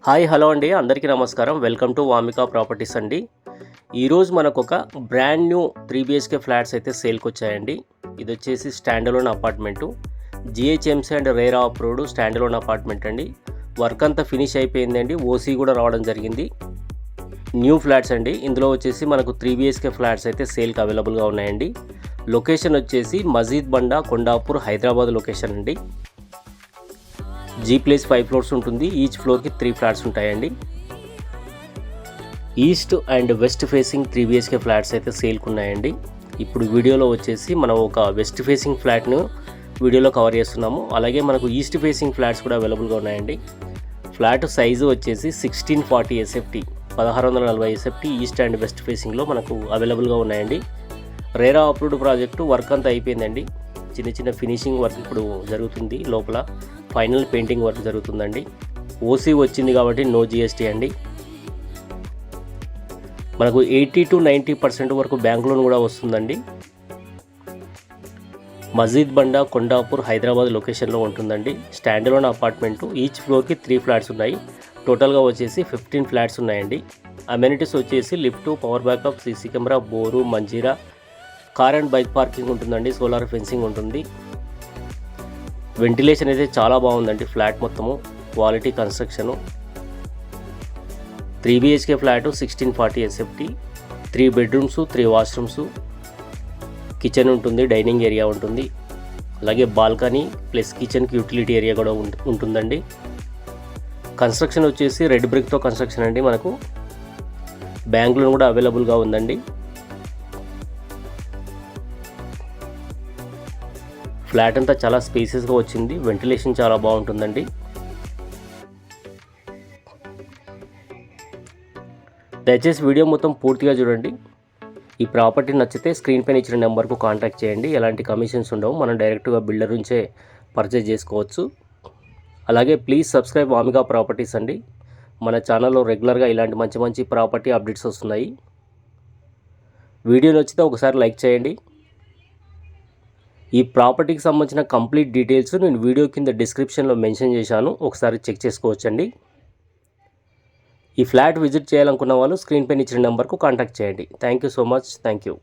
Hi hello అండి, అందరికీ నమస్కారం. వెల్కమ్ టు వామికా ప్రాపర్టీస్ అండి. ఈరోజు మనకు ఒక బ్రాండ్ న్యూ 3 BHK ఫ్లాట్స్ అయితే సేల్కి వచ్చాయండి. ఇది వచ్చేసి stand alone apartment, GHMC and RERA approved stand alone apartment అండి. వర్క్ అంతా ఫినిష్ అయిపోయిందండి. ఓసీ కూడా రావడం జరిగింది. న్యూ ఫ్లాట్స్ అండి. ఇందులో వచ్చేసి మనకు 3 BHK ఫ్లాట్స్ అయితే సేల్కి అవైలబుల్గా ఉన్నాయండి. లొకేషన్ వచ్చేసి మజీద్ బండా, కొండాపూర్, హైదరాబాద్ లొకేషన్ అండి. G+5 ఫ్లోర్స్ ఉంటుంది. ఈచ్ ఫ్లోర్కి 3 ఫ్లాట్స్ ఉంటాయండి. East and west facing 3 BHK flats అయితే సేల్కి ఉన్నాయండి. ఇప్పుడు వీడియోలో వచ్చేసి మనం ఒక వెస్ట్ ఫేసింగ్ ఫ్లాట్ను వీడియోలో కవర్ చేస్తున్నాము. అలాగే మనకు ఈస్ట్ ఫేసింగ్ ఫ్లాట్స్ కూడా అవైలబుల్గా ఉన్నాయండి. ఫ్లాట్ సైజు వచ్చేసి 1640 SFT 1640 SFT east and west ఫేసింగ్లో మనకు అవైలబుల్గా ఉన్నాయండి. రేరా అప్రూవ్డ్ ప్రాజెక్టు వర్క్ అంతా అయిపోయిందండి. చిన్న చిన్న ఫినిషింగ్ వర్క్ ఇప్పుడు జరుగుతుంది. లోపల ఫైనల్ పెయింటింగ్ వర్క్ జరుగుతుందండి. ఓసీ వచ్చింది కాబట్టి నో GST అండి. మనకు 80 to 90% వరకు బ్యాంక్ లోన్ కూడా వస్తుందండి. మజీద్ బండా, కొండాపూర్, హైదరాబాద్ లొకేషన్లో ఉంటుందండి. Stand alone apartment. ఈచ్ ఫ్లోర్కి 3 ఫ్లాట్స్ ఉన్నాయి. టోటల్గా వచ్చేసి 15 ఫ్లాట్స్ ఉన్నాయండి. అమ్యూనిటీస్ వచ్చేసి lift, power backup, CC camera, bore, Manjira, car and bike parking ఉంటుందండి. సోలార్ ఫెన్సింగ్ ఉంటుంది. వెంటిలేషన్ అయితే చాలా బాగుందండి. ఫ్లాట్ మొత్తము quality construction. 3 BHK flat 1640 SFT, 3 bedrooms, 3 washrooms, kitchen ఉంటుంది, డైనింగ్ ఏరియా ఉంటుంది. అలాగే బాల్కనీ ప్లస్ కిచెన్కి యూటిలిటీ ఏరియా కూడా ఉంటుందండి. కన్స్ట్రక్షన్ వచ్చేసి రెడ్ బ్రిక్తో కన్స్ట్రక్షన్ అండి. మనకు బ్యాంక్ లోన్ కూడా అవైలబుల్గా ఉందండి. ఫ్లాట్ అంతా చాలా స్పేసెస్గా వచ్చింది. వెంటిలేషన్ చాలా బాగుంటుందండి. దయచేసి వీడియో మొత్తం పూర్తిగా చూడండి. ఈ ప్రాపర్టీ నచ్చితే స్క్రీన్ పైన ఇచ్చిన నెంబర్కు కాంటాక్ట్ చేయండి. ఎలాంటి కమిషన్స్ ఉండవు. మనం డైరెక్ట్గా బిల్డర్ నుంచే పర్చేజ్ చేసుకోవచ్చు. అలాగే ప్లీజ్ సబ్స్క్రైబ్ వామికా ప్రాపర్టీస్ అండి. మన ఛానల్లో రెగ్యులర్గా ఇలాంటి మంచి మంచి ప్రాపర్టీ అప్డేట్స్ వస్తున్నాయి. వీడియో నచ్చితే ఒకసారి లైక్ చేయండి. ఈ ప్రాపర్టీకి సంబంధించిన కంప్లీట్ డీటెయిల్స్ నేను వీడియో కింద డిస్క్రిప్షన్లో మెన్షన్ చేశాను. ఒకసారి చెక్ చేసుకోవచ్చండి. ఈ ఫ్లాట్ విజిట్ చేయాలనుకున్న వాళ్ళు స్క్రీన్ పైన ఇచ్చిన నెంబర్కు కాంటాక్ట్ చేయండి. Thank you so much. Thank you.